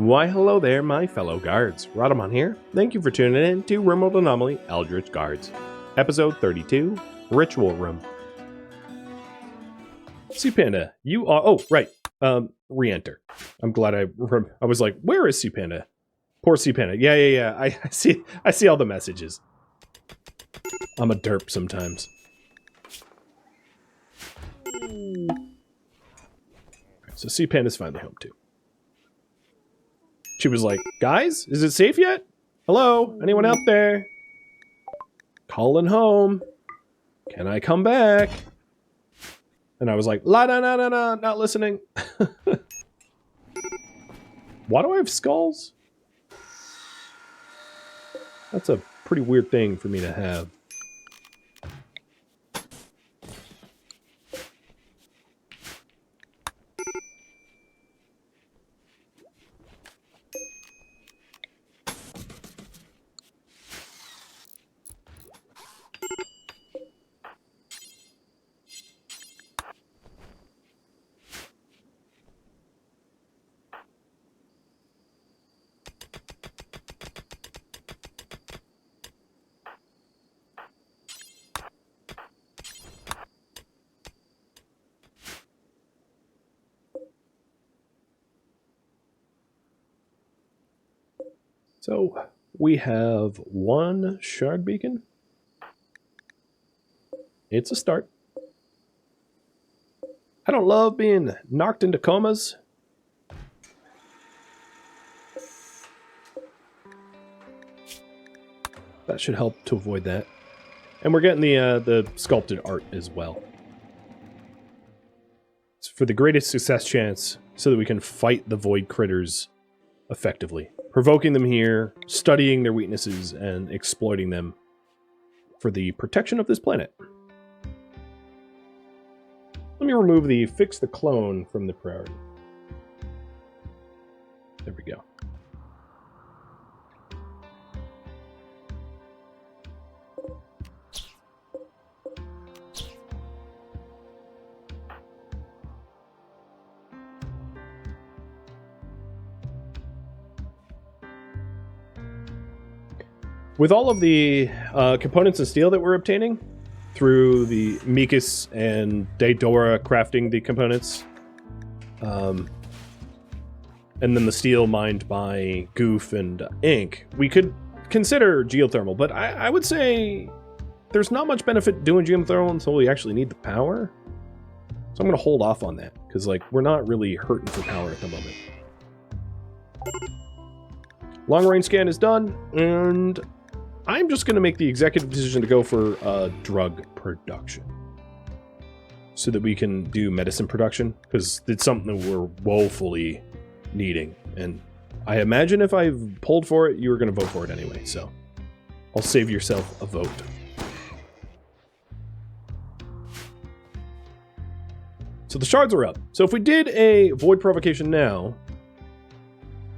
Why hello there, my fellow guards. Rhadamant here. Thank you for tuning in to RimWorld Anomaly Eldritch Guards. Episode 32, Ritual Room. Sea Panda, you are... Oh, right. Re-enter. I'm glad I was like, where is Sea Panda? Poor Sea Panda. Yeah. I see all the messages. I'm a derp sometimes. So Sea Panda's finally home too. She was like, guys, is it safe yet? Hello? Anyone out there? Calling home. Can I come back? And I was like, la na na na na, not listening. Why do I have skulls? That's a pretty weird thing for me to have. So, we have one shard beacon. It's a start. I don't love being knocked into comas. That should help to avoid that. And we're getting the sculpted art as well. It's for the greatest success chance so that we can fight the void critters effectively. Provoking them here, studying their weaknesses, and exploiting them for the protection of this planet. Let me remove the fix the clone from the priority. There we go. With all of the components and steel that we're obtaining through the Mikas and Daedora crafting the components, and then the steel mined by Goof and Ink, we could consider geothermal, but I would say there's not much benefit doing geothermal until we actually need the power. So I'm going to hold off on that, because like we're not really hurting for power at the moment. Long range scan is done, and I'm just going to make the executive decision to go for drug production so that we can do medicine production, because it's something that we're woefully needing. And I imagine if I pulled for it, you were going to vote for it anyway, so I'll save yourself a vote. So the shards are up. So if we did a void provocation now,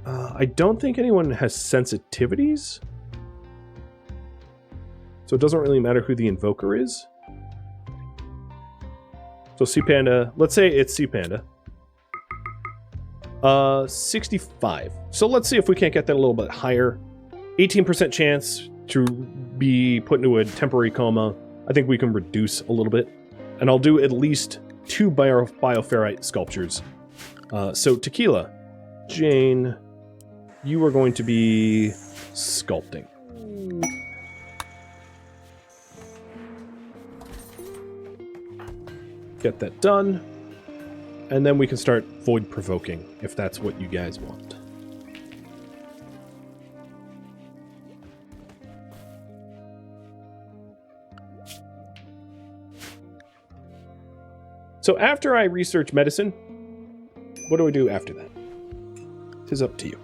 I don't think anyone has sensitivities. So it doesn't really matter who the invoker is. So Sea Panda, let's say it's Sea Panda. 65. So let's see if we can't get that a little bit higher. 18% chance to be put into a temporary coma. I think we can reduce a little bit. And I'll do at least 2 bioferrite sculptures. So Tequila, Jane, you are going to be sculpting. Get that done, and then we can start void provoking if that's what you guys want. So after I research medicine, what do I do after that? Tis up to you.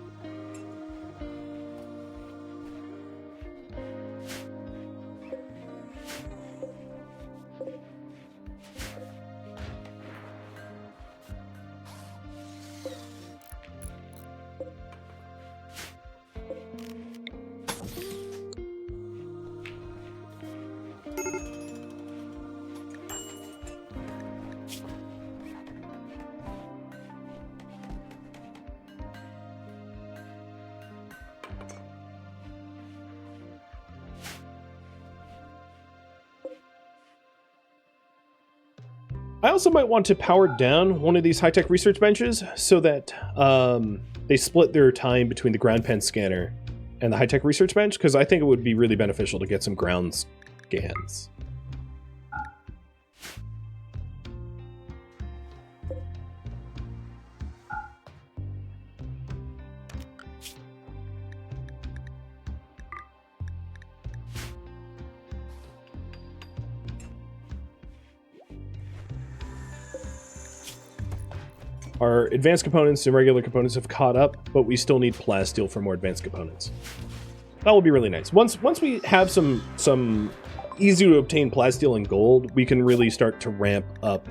I also might want to power down one of these high-tech research benches so that they split their time between the ground pen scanner and the high-tech research bench, because I think it would be really beneficial to get some ground scans. Our advanced components and regular components have caught up, but we still need plasteel for more advanced components. That will be really nice. Once we have some easy to obtain plasteel and gold, we can really start to ramp up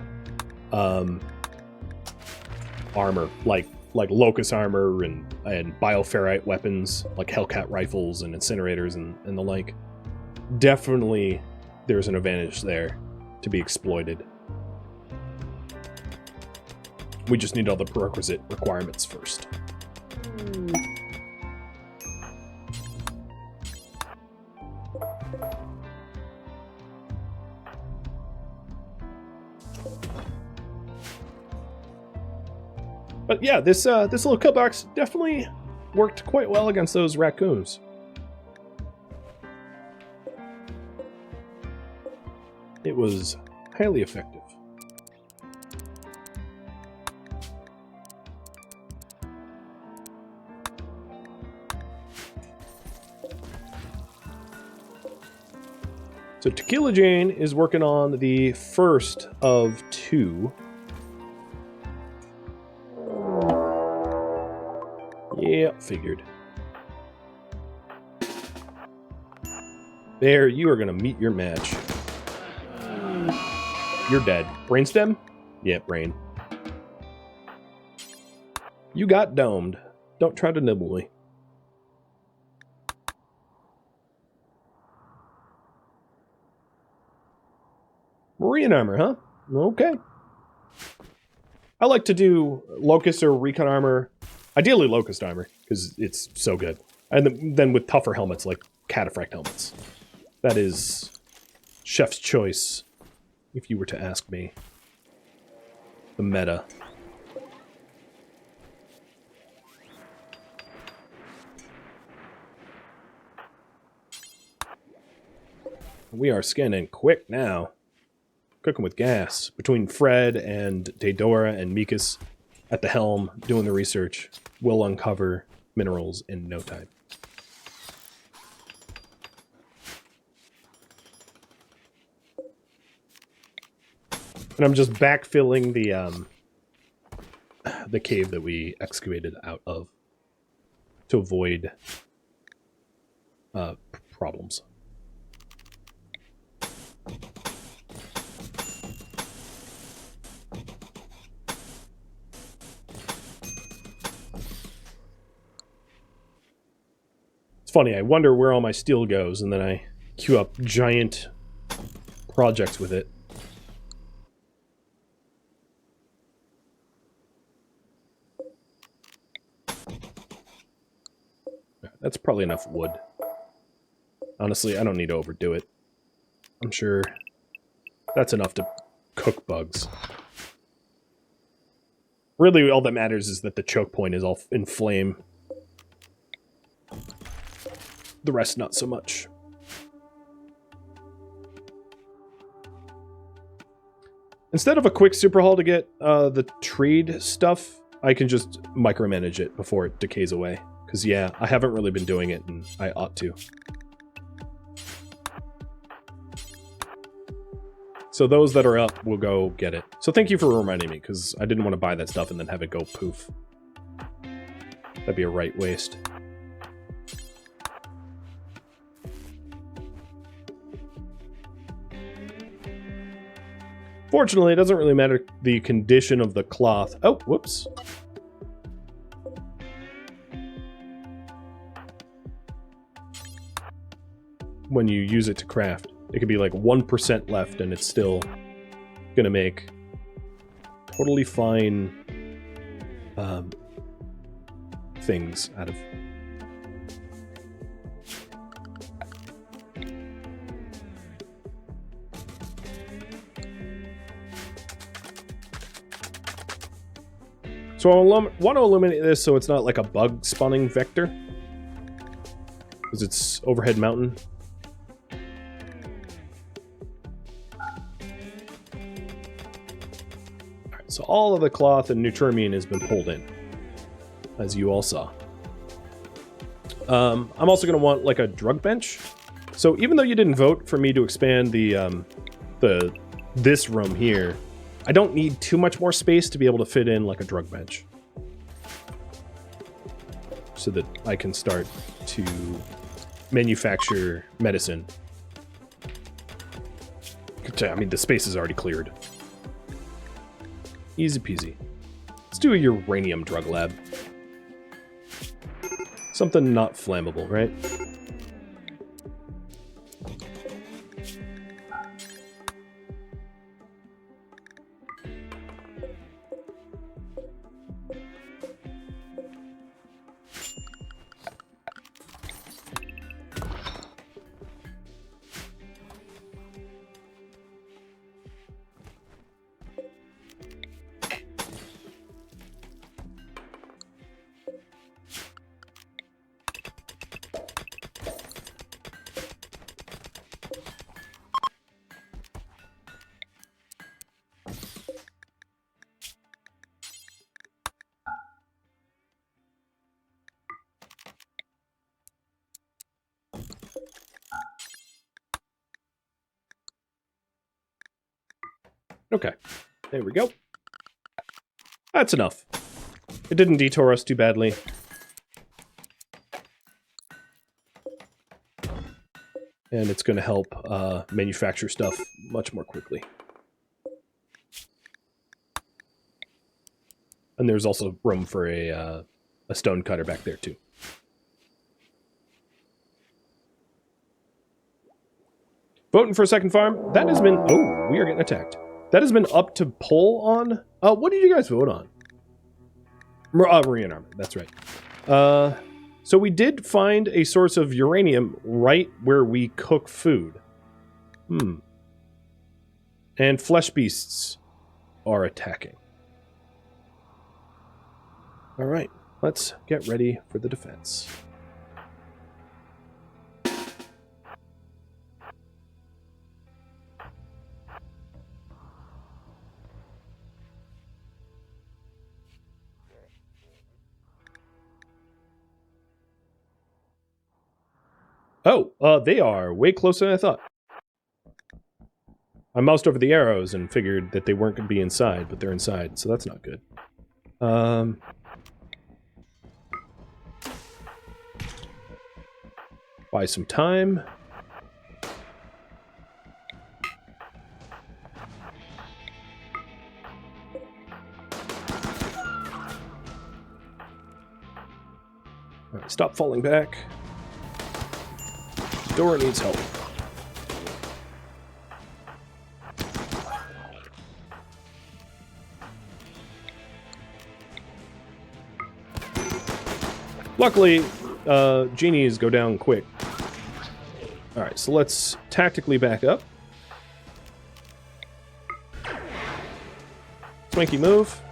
armor, like locust armor and bioferrite weapons, like Hellcat rifles and incinerators and the like. Definitely there's an advantage there to be exploited. We just need all the prerequisite requirements first. But yeah, this little kill box definitely worked quite well against those raccoons. It was highly effective. So Tequila Jane is working on the first of 2. Yeah, figured. There, you are gonna meet your match. You're dead. Brainstem? Yeah, brain. You got domed. Don't try to nibble me. Marine armor, huh? Okay. I like to do locust or recon armor. Ideally locust armor, because it's so good. And then with tougher helmets like cataphract helmets. That is chef's choice, if you were to ask me. The meta. We are scanning quick now. Cooking with gas. Between Fred and Daedora and Mikas at the helm doing the research, we'll uncover minerals in no time. And I'm just backfilling the cave that we excavated out of to avoid problems. It's funny, I wonder where all my steel goes, and then I queue up giant projects with it. That's probably enough wood. Honestly, I don't need to overdo it. I'm sure that's enough to cook bugs. Really, all that matters is that the choke point is all in flame. The rest, not so much. Instead of a quick super haul to get the trade stuff, I can just micromanage it before it decays away. Because, yeah, I haven't really been doing it, and I ought to. So those that are up will go get it. So thank you for reminding me, because I didn't want to buy that stuff and then have it go poof. That'd be a right waste. Fortunately, it doesn't really matter the condition of the cloth. Oh, whoops. When you use it to craft, it could be like 1% left and it's still gonna make totally fine things out of. So I want to illuminate this so it's not like a bug spawning vector, because it's overhead mountain. Alright, so all of the cloth and Neutromium has been pulled in, as you all saw. I'm also going to want like a drug bench. So even though you didn't vote for me to expand this room here, I don't need too much more space to be able to fit in like a drug bench, so that I can start to manufacture medicine. I mean, the space is already cleared. Easy peasy. Let's do a uranium drug lab. Something not flammable, right? Okay, there we go. That's enough. It didn't detour us too badly. And it's going to help manufacture stuff much more quickly. And there's also room for a stone cutter back there too. Voting for a second farm. That has been... Oh, we are getting attacked. That has been up to poll on... what did you guys vote on? Marine armor, that's right. So we did find a source of uranium right where we cook food. And flesh beasts are attacking. Alright, let's get ready for the defense. Oh, they are way closer than I thought. I moused over the arrows and figured that they weren't going to be inside, but they're inside, so that's not good. Buy some time. All right, stop falling back. Door needs help. Luckily, genies go down quick. Alright, so let's tactically back up. Swanky move.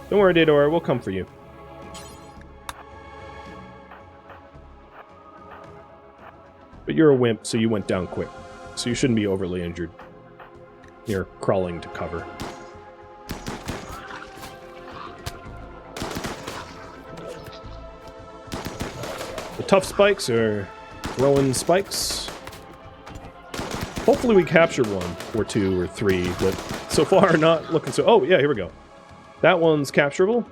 Don't worry, Daedora, we'll come for you. But you're a wimp, so you went down quick. So you shouldn't be overly injured. You're crawling to cover. The tough spikes are throwing spikes. Hopefully we capture one, or two, or three, but so far not looking so... Oh, yeah, here we go. That one's capturable.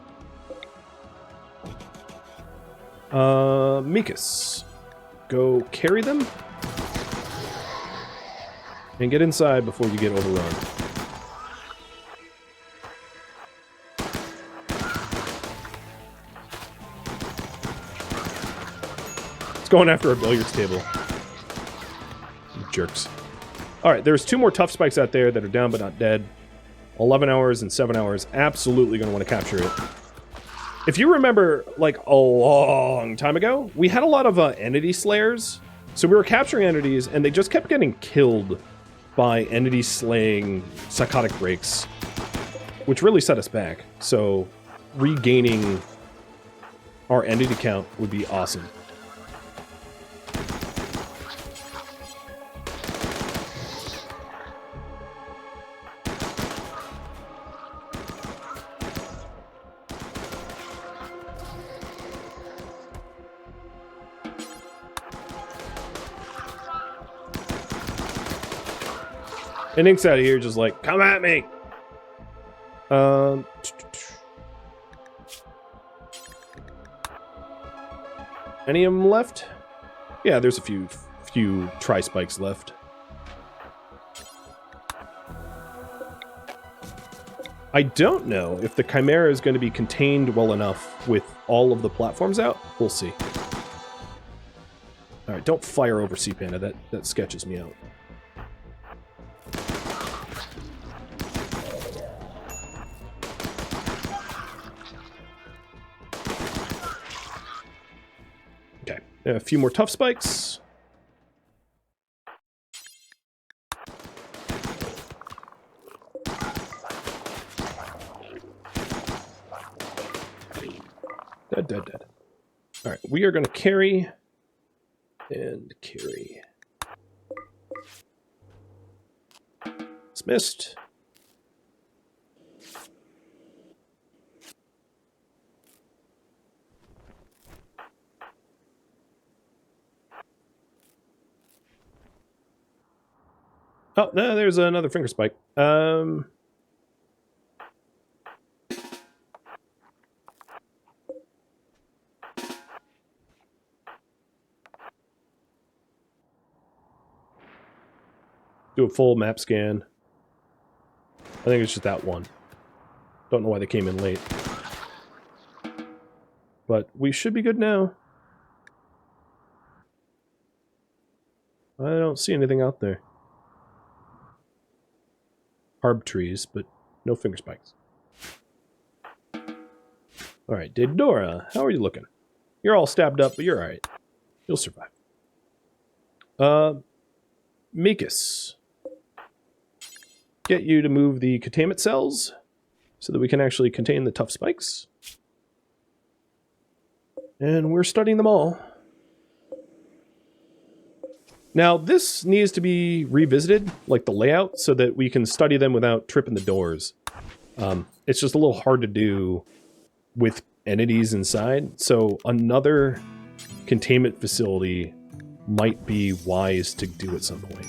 Mikas. Go carry them. And get inside before you get overrun. It's going after a billiards table. You jerks. Alright, there's two more tough spikes out there that are down but not dead. 11 hours and 7 hours. Absolutely going to want to capture it. If you remember, like, a long time ago, we had a lot of entity slayers. So we were capturing entities, and they just kept getting killed by entity slaying psychotic breaks, which really set us back. So regaining our entity count would be awesome. And Ink's out of here just like, come at me! Any of them left? Yeah, there's a few tri-spikes left. I don't know if the Chimera is going to be contained well enough with all of the platforms out. We'll see. Alright, don't fire over Sea Panda. That sketches me out. Okay, a few more tough spikes. Dead. Alright, we are going to carry and carry. Dismissed. Oh, no, there's another finger spike. Do a full map scan. I think it's just that one. Don't know why they came in late. But we should be good now. I don't see anything out there. Harb trees, but no finger spikes. Alright, Didora, how are you looking? You're all stabbed up, but you're alright. You'll survive. Mikus. Get you to move the containment cells so that we can actually contain the tough spikes. And we're studying them all. Now, this needs to be revisited, like the layout, so that we can study them without tripping the doors. It's just a little hard to do with entities inside, so another containment facility might be wise to do at some point.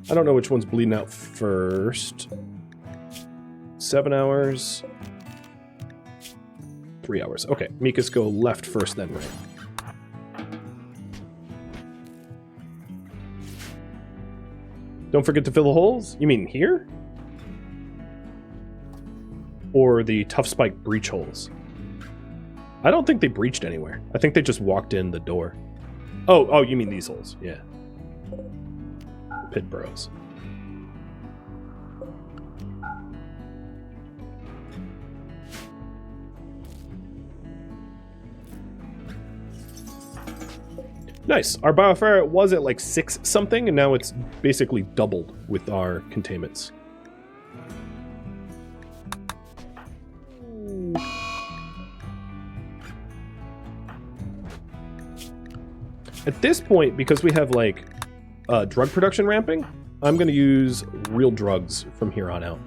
I don't know which one's bleeding out first. 7 hours. 3 hours. Okay, Mikus, go left first, then right. Don't forget to fill the holes? You mean here? Or the tough spike breach holes? I don't think they breached anywhere. I think they just walked in the door. Oh, you mean these holes? Yeah. Pit burrows. Nice. Our biofire was at like 6 something, and now it's basically doubled with our containments. At this point, because we have like drug production ramping, I'm going to use real drugs from here on out.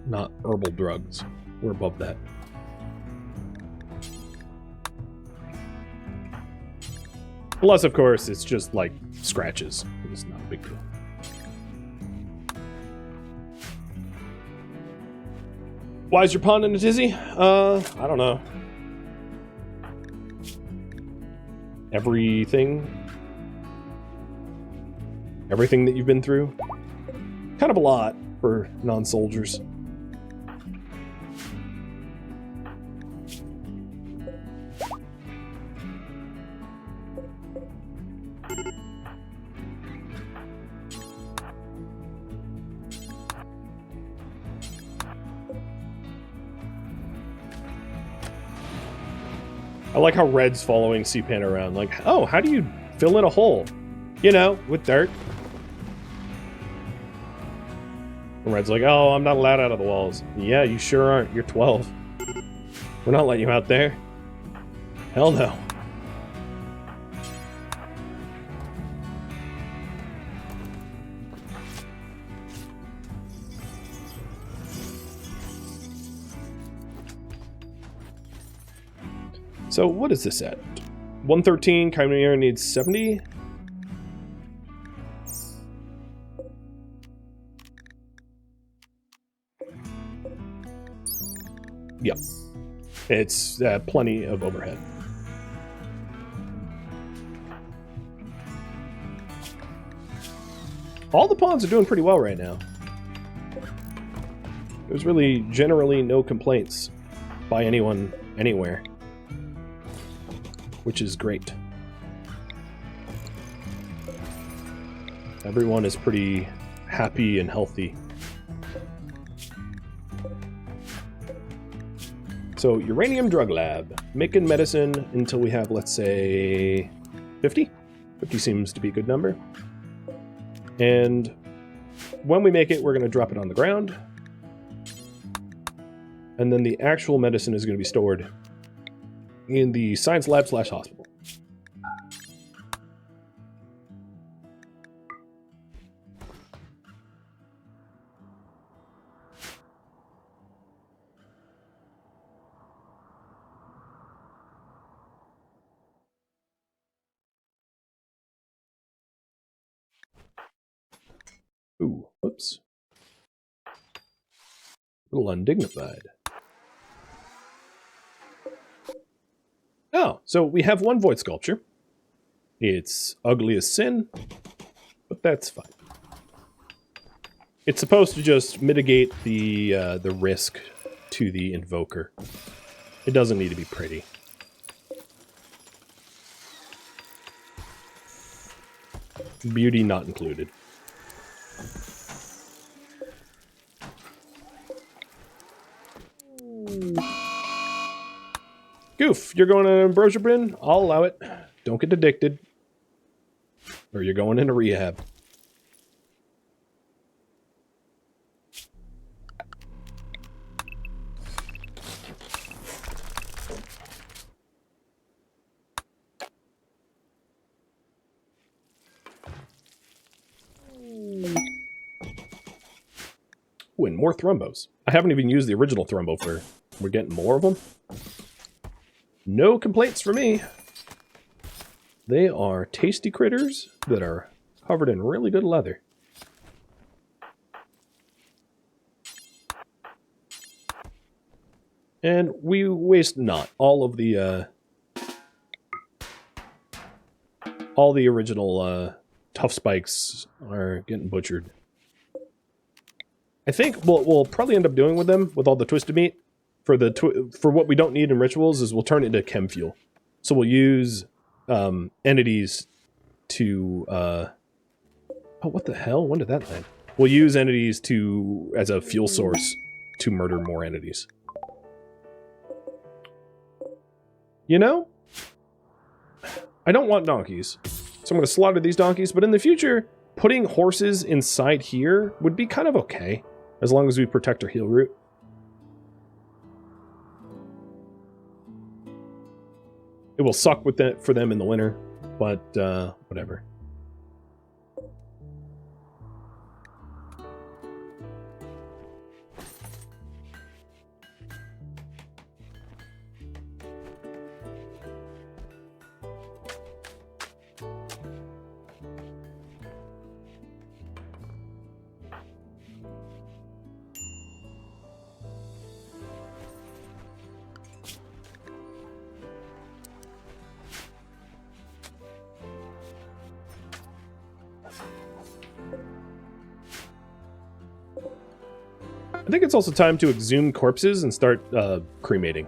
Not herbal drugs. We're above that. Plus, of course, it's just like scratches. It's not a big deal. Why is your pond in a tizzy? I don't know. Everything that you've been through. Kind of a lot for non-soldiers. I like how Red's following C-Pan around. Like, oh, how do you fill in a hole? You know, with dirt. And Red's like, oh, I'm not allowed out of the walls. Yeah, you sure aren't. You're 12. We're not letting you out there. Hell no. So what is this at? 113, Chimera needs 70. Yep. It's plenty of overhead. All the pawns are doing pretty well right now. There's really generally no complaints by anyone anywhere, which is great. Everyone is pretty happy and healthy. So, Uranium Drug Lab. Making medicine until we have, let's say, 50? 50 seems to be a good number. And when we make it, we're going to drop it on the ground. And then the actual medicine is going to be stored in the science lab / hospital. Ooh, whoops. A little undignified. Oh, so we have one void sculpture. It's ugly as sin, but that's fine. It's supposed to just mitigate the risk to the invoker. It doesn't need to be pretty. Beauty not included. Goof, you're going to Ambrosia Bryn? I'll allow it. Don't get addicted. Or you're going into rehab. Ooh, and more thrombos. I haven't even used the original thrombo for... We're getting more of them. No complaints for me. They are tasty critters that are covered in really good leather. And we waste not. All the original tough spikes are getting butchered. I think what we'll probably end up doing with them, with all the twisted meat, for what we don't need in rituals, is we'll turn it into chem fuel. So we'll use entities to... oh, what the hell? When did that land? We'll use entities as a fuel source to murder more entities. You know? I don't want donkeys. So I'm going to slaughter these donkeys, but in the future, putting horses inside here would be kind of okay, as long as we protect our heal route. It will suck for them in the winter, but whatever. I think it's also time to exhume corpses and start cremating.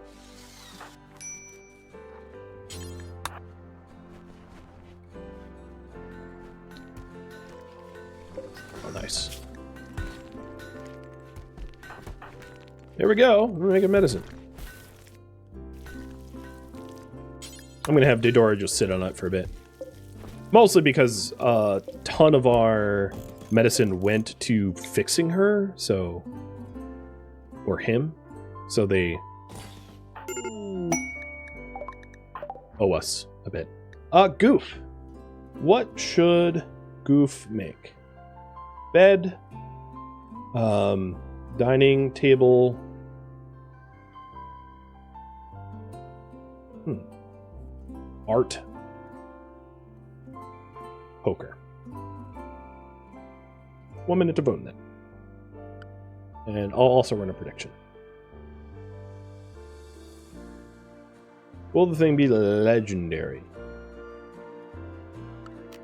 Oh, nice. There we go. We're making medicine. I'm going to have Daedora just sit on it for a bit. Mostly because a ton of our medicine went to fixing her, so... Or him. So they... owe us a bit. Goof. What should Goof make? Bed. Dining table. Art. Poker. 1 minute to vote then. And I'll also run a prediction. Will the thing be legendary?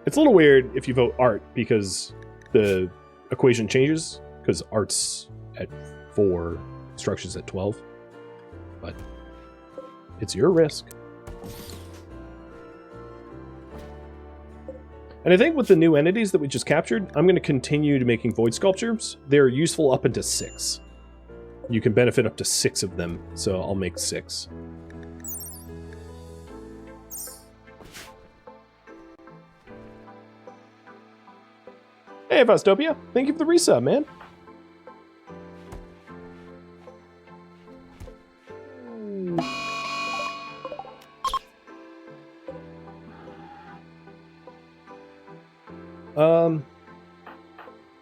It's a little weird if you vote art because the equation changes, because art's at 4, instructions at 12. But it's your risk. And I think with the new entities that we just captured, I'm going to continue to making void sculptures. They're useful up into 6. You can benefit up to 6 of them, so I'll make 6. Hey, Faustopia. Thank you for the resub, man.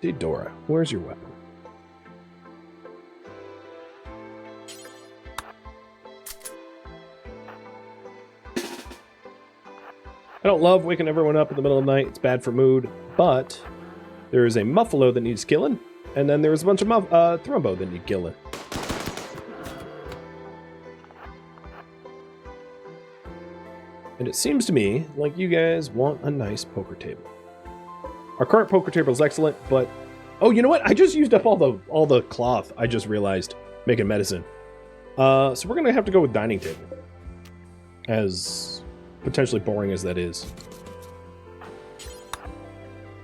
Daedora, where's your weapon? I don't love waking everyone up in the middle of the night. It's bad for mood, but there is a Muffalo that needs killing, and then there's a bunch of Thrumbo that need killing. And it seems to me like you guys want a nice poker table. Our current poker table is excellent, but... Oh, you know what? I just used up all the cloth, I just realized, making medicine. So we're going to have to go with dining table. As potentially boring as that is.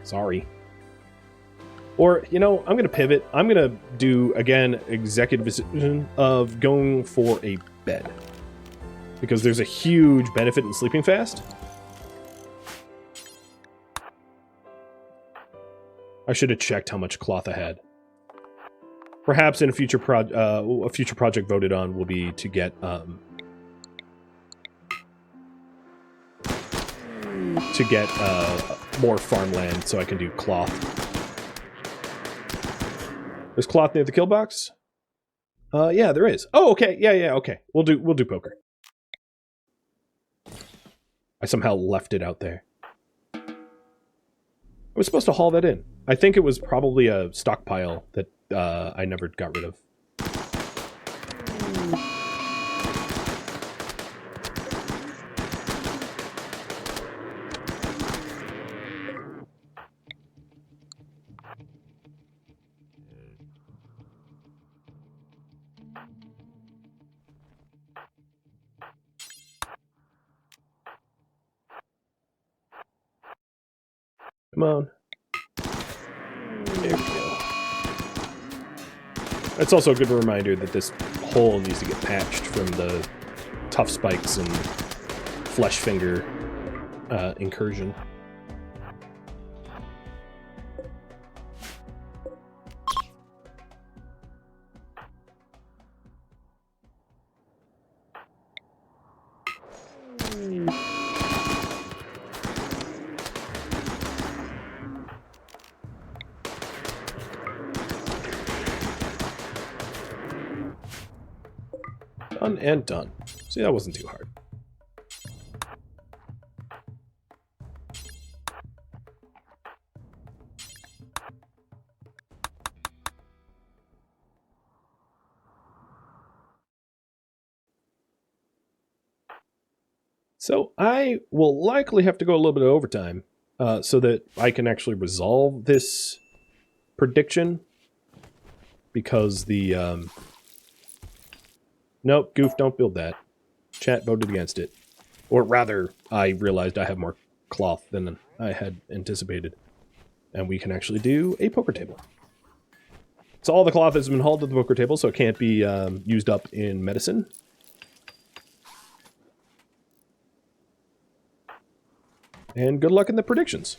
Sorry. Or, you know, I'm going to pivot. I'm going to do, again, executive decision of going for a bed. Because there's a huge benefit in sleeping fast. I should have checked how much cloth I had. Perhaps in a future project voted on will be to get more farmland so I can do cloth. There's cloth near the kill box. Yeah, there is. Oh, okay. Yeah, okay. We'll do poker. I somehow left it out there. I was supposed to haul that in. I think it was probably a stockpile that I never got rid of. Come on. There we go. It's also a good reminder that this hole needs to get patched from the tough spikes and flesh finger incursion. Done and done. See, that wasn't too hard. So I will likely have to go a little bit of overtime so that I can actually resolve this prediction, because the nope, Goof, don't build that. Chat voted against it. Or rather, I realized I have more cloth than I had anticipated. And we can actually do a poker table. So all the cloth has been hauled to the poker table, so it can't be used up in medicine. And good luck in the predictions.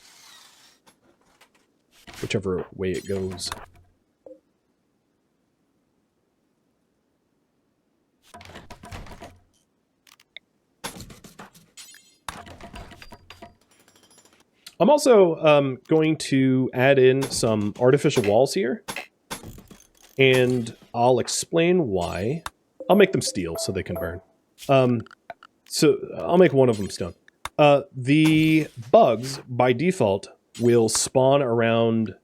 Whichever way it goes. I'm also going to add in some artificial walls here. And I'll explain why. I'll make them steel so they can burn. So I'll make one of them stone. The bugs, by default, will spawn around...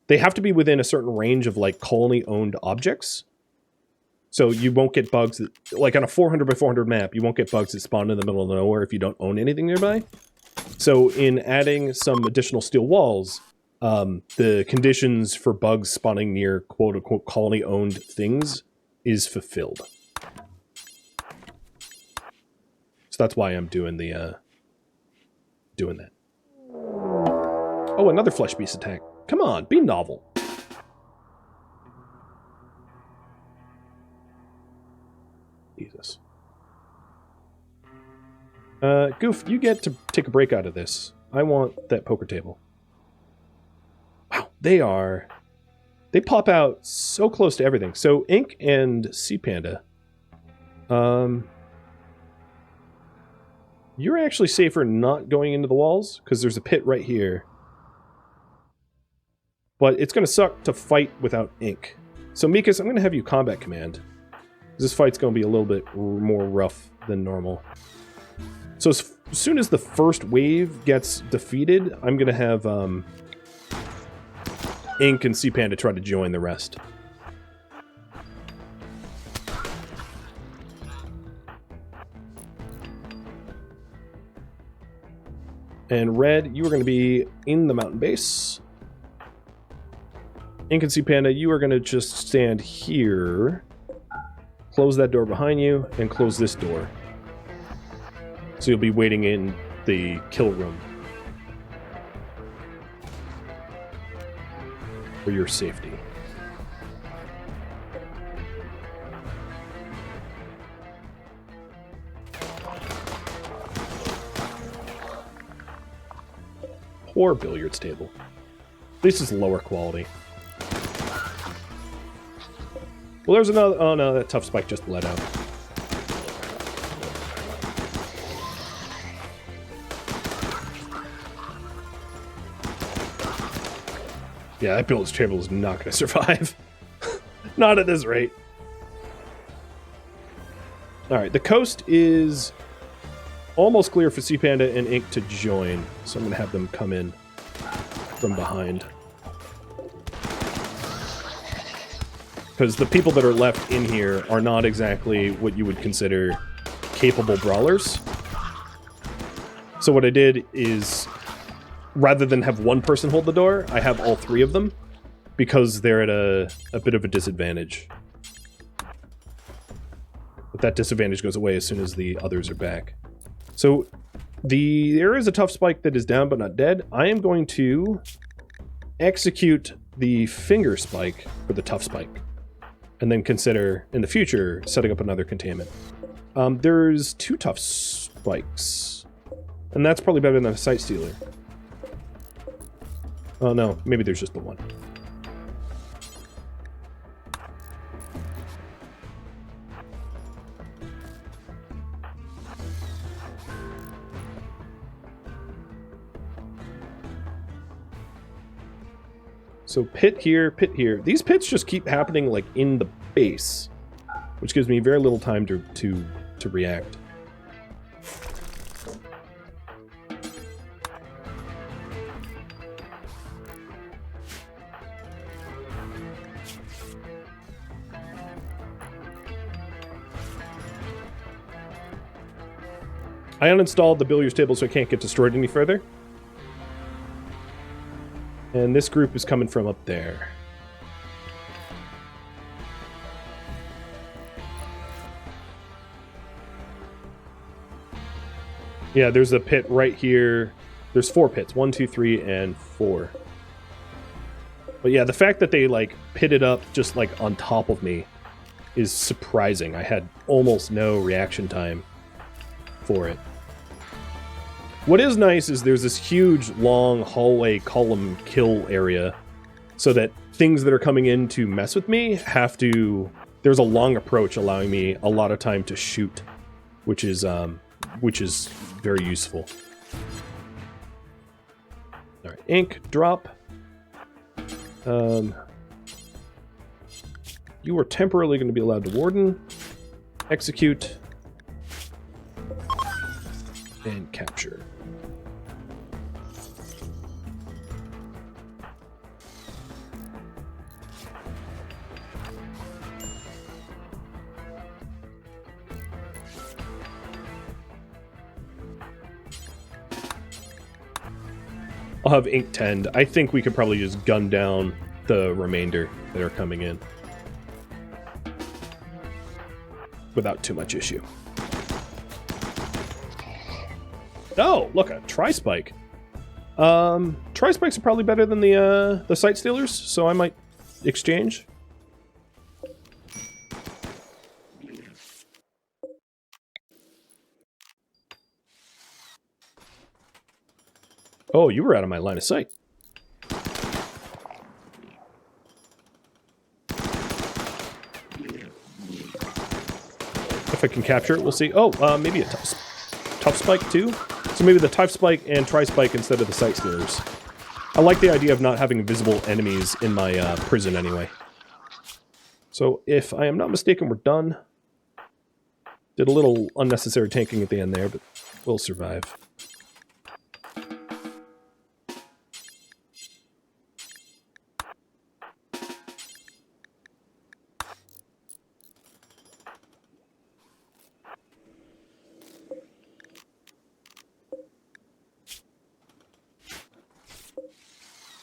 They have to be within a certain range of, like, colony-owned objects. So you won't get bugs that... Like, on a 400 by 400 map, you won't get bugs that spawn in the middle of nowhere if you don't own anything nearby. So in adding some additional steel walls, the conditions for bugs spawning near quote-unquote colony-owned things is fulfilled. So that's why I'm doing the doing that. Oh, another flesh beast attack. Come on, be novel. Jesus. Goof, you get to take a break out of this. I want that poker table. Wow, they pop out so close to everything. So Ink and Sea Panda, you're actually safer not going into the walls, because there's a pit right here. But it's going to suck to fight without Ink. So Mikas, I'm going to have you combat command. This fight's going to be a little bit more rough than normal. So as soon as the first wave gets defeated, I'm going to have Ink and Sea Panda try to join the rest. And Red, you are going to be in the mountain base. Ink and Sea Panda, you are going to just stand here, close that door behind you, and close this door. So you'll be waiting in the kill room for your safety. Poor billiards table. At least it's lower quality. Well, there's another... Oh no, that tough spike just bled out. Yeah, that billiards table is not going to survive. Not at this rate. Alright, the coast is almost clear for Sea Panda and Ink to join. So I'm going to have them come in from behind. Because the people that are left in here are not exactly what you would consider capable brawlers. So what I did is, rather than have one person hold the door, I have all three of them, because they're at a bit of a disadvantage. But that disadvantage goes away as soon as the others are back. So there is a tough spike that is down but not dead. I am going to execute the finger spike for the tough spike, and then consider, in the future, setting up another containment. There's 2 tough spikes, and that's probably better than a sight stealer. Oh no, maybe there's just the one. So pit here, pit here. These pits just keep happening like in the base, which gives me very little time to react. I uninstalled the billiards table so it can't get destroyed any further. And this group is coming from up there. Yeah, there's a pit right here. There's 4 pits. 1, 2, 3, and 4. But yeah, the fact that they, like, pitted up just, like, on top of me is surprising. I had almost no reaction time for it. What is nice is there's this huge, long hallway column kill area, so that things that are coming in to mess with me have to... There's a long approach allowing me a lot of time to shoot, which is very useful. All right, ink, drop. You are temporarily going to be allowed to warden, execute, and capture. I'll have ink tend. I think we could probably just gun down the remainder that are coming in without too much issue. Oh, look, a tri-spike. Tri-spikes are probably better than the sight stealers, so I might exchange. Oh, you were out of my line of sight. If I can capture it, we'll see. Oh, maybe a tough spike too? So maybe the tough spike and tri-spike instead of the sight stealers. I like the idea of not having visible enemies in my prison anyway. So if I am not mistaken, we're done. Did a little unnecessary tanking at the end there, but we'll survive.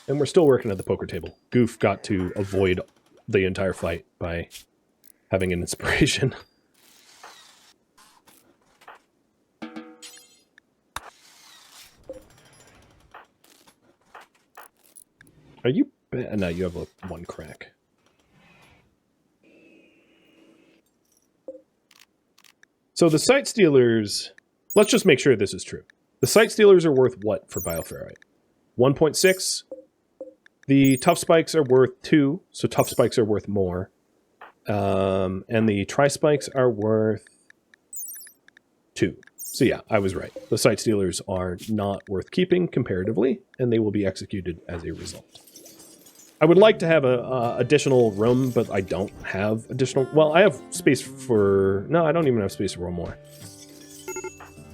And we're still working at the poker table. Goof got to avoid the entire fight by having an inspiration. Are you... No, you have one crack. So the sight stealers... Let's just make sure this is true. The sight stealers are worth what for bioferrite? 1.6. The tough spikes are worth 2, so tough spikes are worth more. And the tri-spikes are worth 2. So yeah, I was right. The sight stealers are not worth keeping comparatively, and they will be executed as a result. I would like to have a additional room, but I don't have additional... Well, I have space for... No, I don't even have space for one more.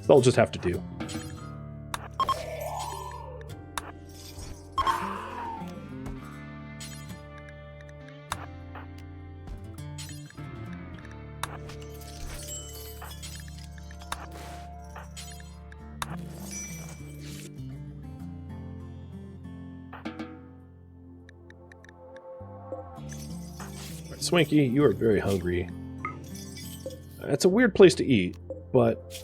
So I'll just have to do. Swanky, you are very hungry. It's a weird place to eat, but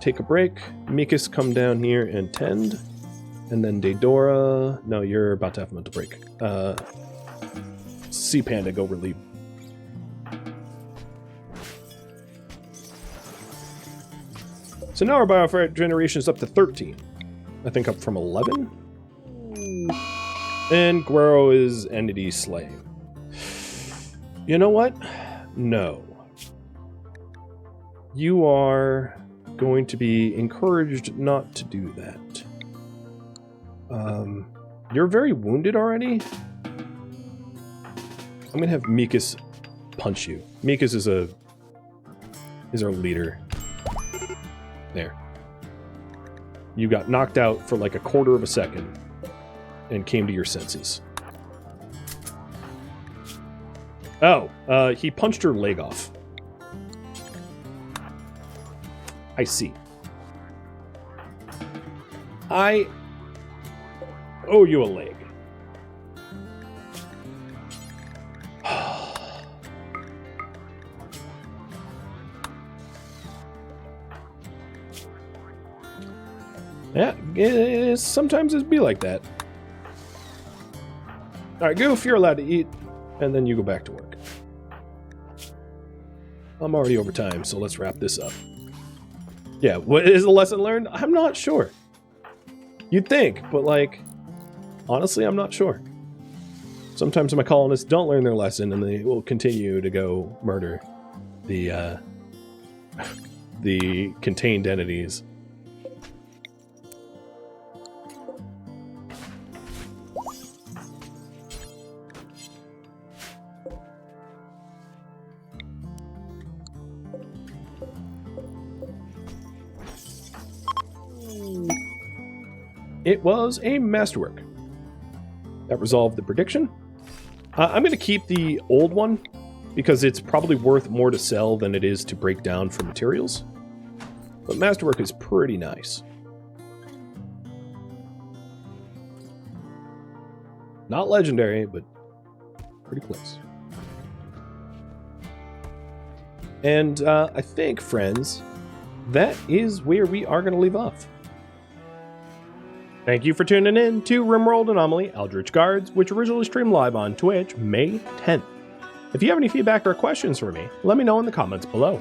take a break. Mikas, come down here and tend. And then Daedora... No, you're about to have a mental break. Sea Panda, go relieve. So now our bioferrite generation is up to 13. I think up from 11? And Guero is entity slaying. You know what? No. You are going to be encouraged not to do that. You're very wounded already? I'm gonna have Mikas punch you. Mikas is our leader. There. You got knocked out for like a quarter of a second and came to your senses. Oh, he punched her leg off. I see. I owe you a leg. Yeah, sometimes it be like that. Alright, Goof, you're allowed to eat, and then you go back to work. I'm already over time, so let's wrap this up. Yeah, what is the lesson learned? I'm not sure. You'd think, but like, honestly, I'm not sure. Sometimes my colonists don't learn their lesson and they will continue to go murder the the contained entities. It was a masterwork. That resolved the prediction. I'm going to keep the old one because it's probably worth more to sell than it is to break down for materials. But masterwork is pretty nice. Not legendary, but pretty close. And I think, friends, that is where we are going to leave off. Thank you for tuning in to RimWorld Anomaly Eldritch Guards, which originally streamed live on Twitch May 10th. If you have any feedback or questions for me, let me know in the comments below.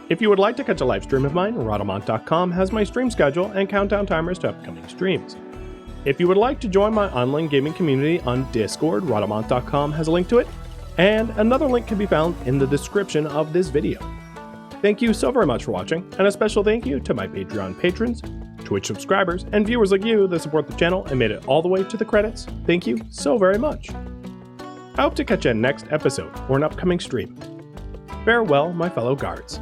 If you would like to catch a live stream of mine, Rhadamant.com has my stream schedule and countdown timers to upcoming streams. If you would like to join my online gaming community on Discord, Rhadamant.com has a link to it, and another link can be found in the description of this video. Thank you so very much for watching, and a special thank you to my Patreon patrons, Twitch subscribers, and viewers like you that support the channel and made it all the way to the credits. Thank you so very much. I hope to catch you in next episode or an upcoming stream. Farewell, my fellow guards.